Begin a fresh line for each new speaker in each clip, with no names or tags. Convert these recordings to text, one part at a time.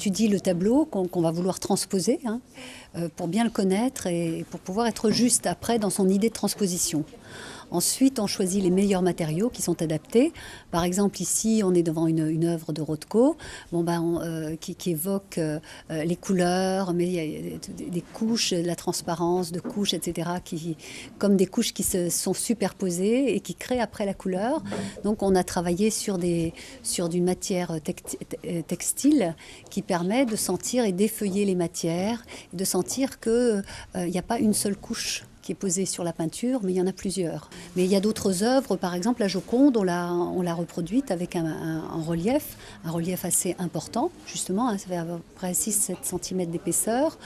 étudie le tableau qu'on va vouloir transposer, hein, pour bien le connaître et pour pouvoir être juste après dans son idée de transposition. Ensuite, on choisit les meilleurs matériaux qui sont adaptés. Par exemple, ici, on est devant une œuvre de Rothko qui évoque les couleurs, mais il y a des couches, de la transparence de couches, etc., comme des couches qui se sont superposées et qui créent après la couleur. Donc, on a travaillé sur d'une matière textile qui permet de sentir et d'effeuiller les matières, et de sentir qu'il n'y a pas une seule couche qui est posée sur la peinture, mais il y en a plusieurs. Mais il y a d'autres œuvres, par exemple la Joconde, on l'a reproduite avec un relief assez important, justement, hein, ça fait à peu près 6-7 cm d'épaisseur,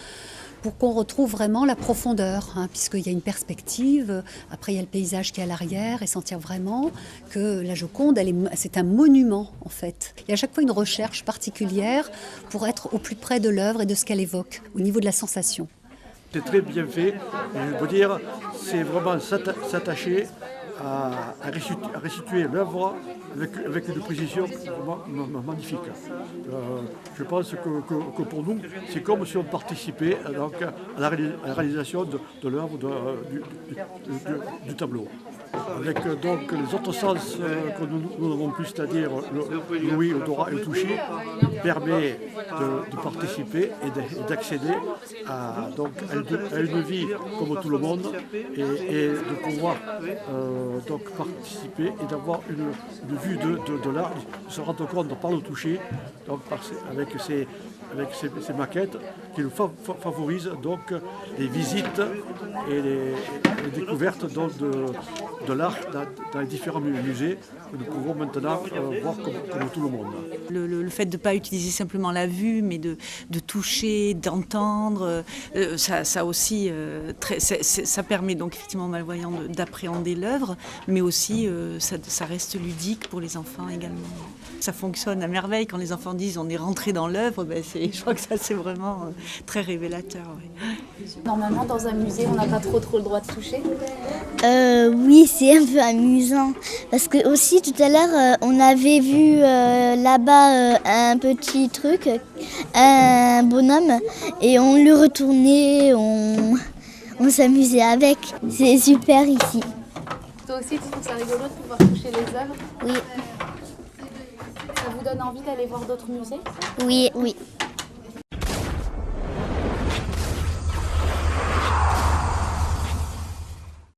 pour qu'on retrouve vraiment la profondeur, hein, puisqu'il y a une perspective, après il y a le paysage qui est à l'arrière, et sentir vraiment que la Joconde, c'est un monument en fait. Il y a à chaque fois une recherche particulière pour être au plus près de l'œuvre et de ce qu'elle évoque, au niveau de la sensation.
C'est très bien fait, et je veux dire, c'est vraiment s'attacher à restituer l'œuvre avec une précision vraiment magnifique. Je pense que pour nous, c'est comme si on participait donc, à la réalisation de l'œuvre du tableau. Avec donc les autres sens que nous n'avons plus, c'est-à-dire l'ouïe, l'odorat et le toucher, permet de participer et d'accéder à une vie comme tout le monde et de pouvoir donc participer et d'avoir une vue de l'art, de se rendre compte par le toucher, donc avec ces maquettes qui nous favorisent donc les visites et les découvertes donc, de l'art dans les différents musées que nous pouvons maintenant voir comme tout le monde.
Le fait de ne pas utiliser simplement la vue, mais de toucher, d'entendre, ça aussi, ça permet donc effectivement aux malvoyants d'appréhender l'œuvre, mais aussi ça reste ludique pour les enfants également. Ça fonctionne à merveille quand les enfants disent on est rentré dans l'œuvre, je crois que ça c'est vraiment très révélateur. Oui.
Normalement dans un musée on n'a pas trop le droit de toucher.
Oui, c'est un peu amusant parce que aussi tout à l'heure on avait vu là-bas un petit truc, un bonhomme, et on le retournait, on s'amusait avec. C'est super ici.
Toi aussi tu trouves ça rigolo de pouvoir toucher les œuvres?
Oui.
Ça vous donne envie d'aller voir d'autres musées?
Oui.